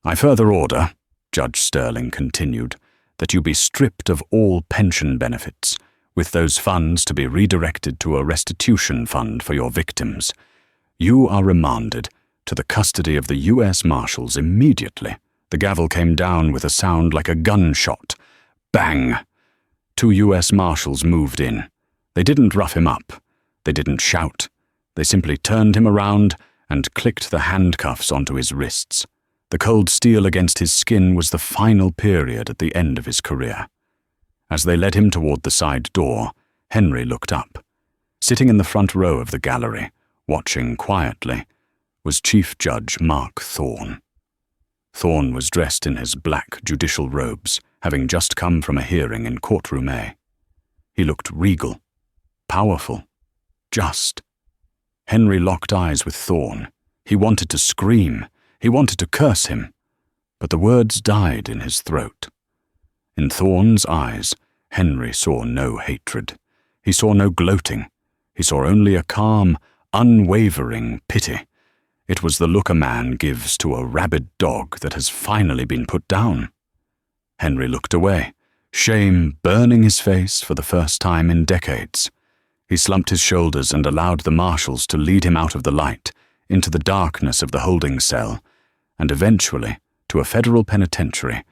I further order, Judge Sterling continued, that you be stripped of all pension benefits, with those funds to be redirected to a restitution fund for your victims. You are remanded to the custody of the U.S. Marshals immediately. The gavel came down with a sound like a gunshot. Bang! 2 U.S. Marshals moved in. They didn't rough him up. They didn't shout. They simply turned him around and clicked the handcuffs onto his wrists. The cold steel against his skin was the final period at the end of his career. As they led him toward the side door, Henry looked up. Sitting in the front row of the gallery, watching quietly, was Chief Judge Mark Thorne. Thorne was dressed in his black judicial robes, having just come from a hearing in Courtroom A. He looked regal, powerful, just. Henry locked eyes with Thorne. He wanted to scream. He wanted to curse him. But the words died in his throat. In Thorne's eyes, Henry saw no hatred. He saw no gloating. He saw only a calm, unwavering pity. It was the look a man gives to a rabid dog that has finally been put down. Henry looked away, shame burning his face for the first time in decades. He slumped his shoulders and allowed the marshals to lead him out of the light, into the darkness of the holding cell, and eventually to a federal penitentiary,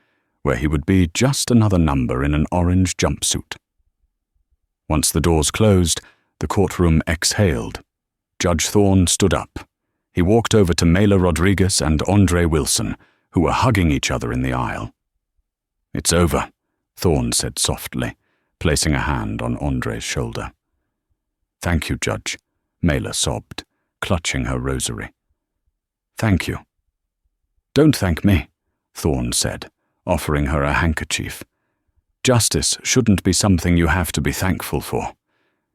where he would be just another number in an orange jumpsuit. Once the doors closed, the courtroom exhaled. Judge Thorne stood up. He walked over to Mela Rodriguez and Andre Wilson, who were hugging each other in the aisle. "It's over," Thorne said softly, placing a hand on Andre's shoulder. "Thank you, Judge," Mela sobbed, clutching her rosary. "Thank you." "Don't thank me," Thorne said, offering her a handkerchief. "Justice shouldn't be something you have to be thankful for.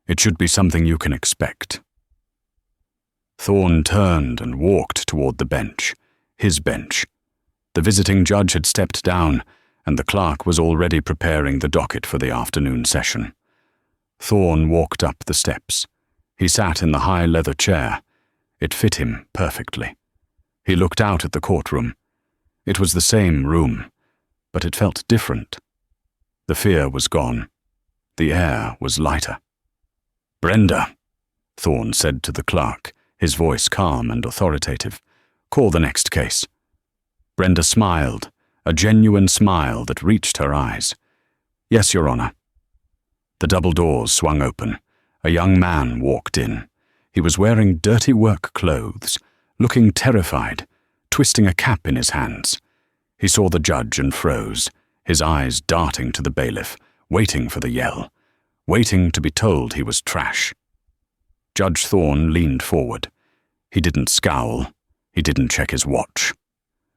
It should be something you can expect." Thorne turned and walked toward the bench, his bench. The visiting judge had stepped down, and the clerk was already preparing the docket for the afternoon session. Thorne walked up the steps. He sat in the high leather chair. It fit him perfectly. He looked out at the courtroom. It was the same room, but it felt different. The fear was gone. The air was lighter. "Brenda," Thorne said to the clerk, his voice calm and authoritative, "call the next case." Brenda smiled, a genuine smile that reached her eyes. "Yes, Your Honor." The double doors swung open. A young man walked in. He was wearing dirty work clothes, looking terrified, twisting a cap in his hands. He saw the judge and froze, his eyes darting to the bailiff, waiting for the yell, waiting to be told he was trash. Judge Thorne leaned forward. He didn't scowl. He didn't check his watch.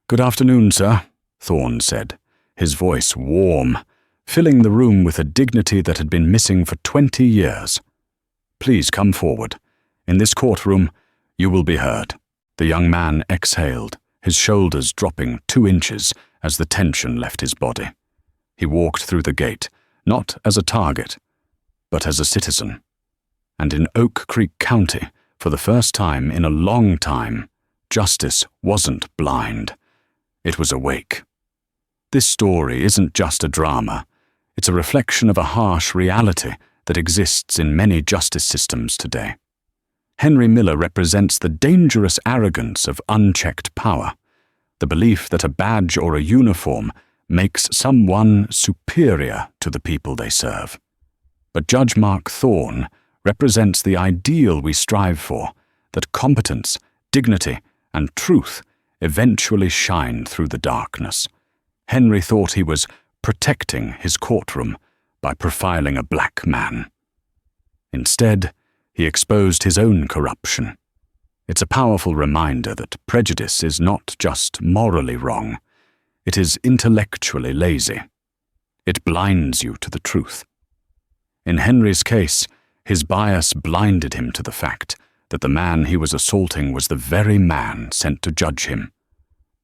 "Good afternoon, sir," Thorne said, his voice warm, filling the room with a dignity that had been missing for 20 years. "Please come forward. In this courtroom, you will be heard." The young man exhaled, his shoulders dropping 2 inches as the tension left his body. He walked through the gate, not as a target, but as a citizen. And in Oak Creek County, for the first time in a long time, justice wasn't blind. It was awake. This story isn't just a drama. It's a reflection of a harsh reality that exists in many justice systems today. Henry Miller represents the dangerous arrogance of unchecked power, the belief that a badge or a uniform makes someone superior to the people they serve. But Judge Mark Thorne represents the ideal we strive for, that competence, dignity, and truth eventually shine through the darkness. Henry thought he was protecting his courtroom by profiling a black man. Instead, he exposed his own corruption. It's a powerful reminder that prejudice is not just morally wrong, it is intellectually lazy. It blinds you to the truth. In Henry's case, his bias blinded him to the fact that the man he was assaulting was the very man sent to judge him.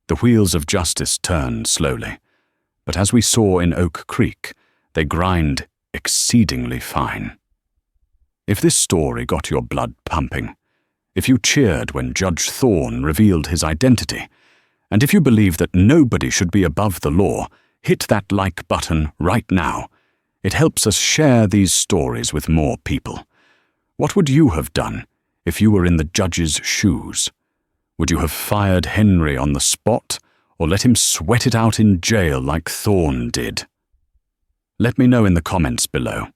The wheels of justice turn slowly, but as we saw in Oak Creek, they grind exceedingly fine. If this story got your blood pumping, if you cheered when Judge Thorne revealed his identity, and if you believe that nobody should be above the law, hit that like button right now. It helps us share these stories with more people. What would you have done if you were in the judge's shoes? Would you have fired Henry on the spot, or let him sweat it out in jail like Thorne did? Let me know in the comments below.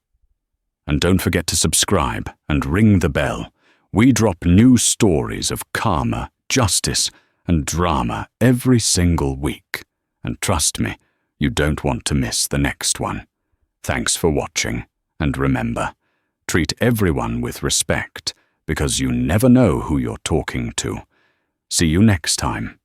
And don't forget to subscribe and ring the bell. We drop new stories of karma, justice, and drama every single week. And trust me, you don't want to miss the next one. Thanks for watching, and remember, treat everyone with respect, because you never know who you're talking to. See you next time.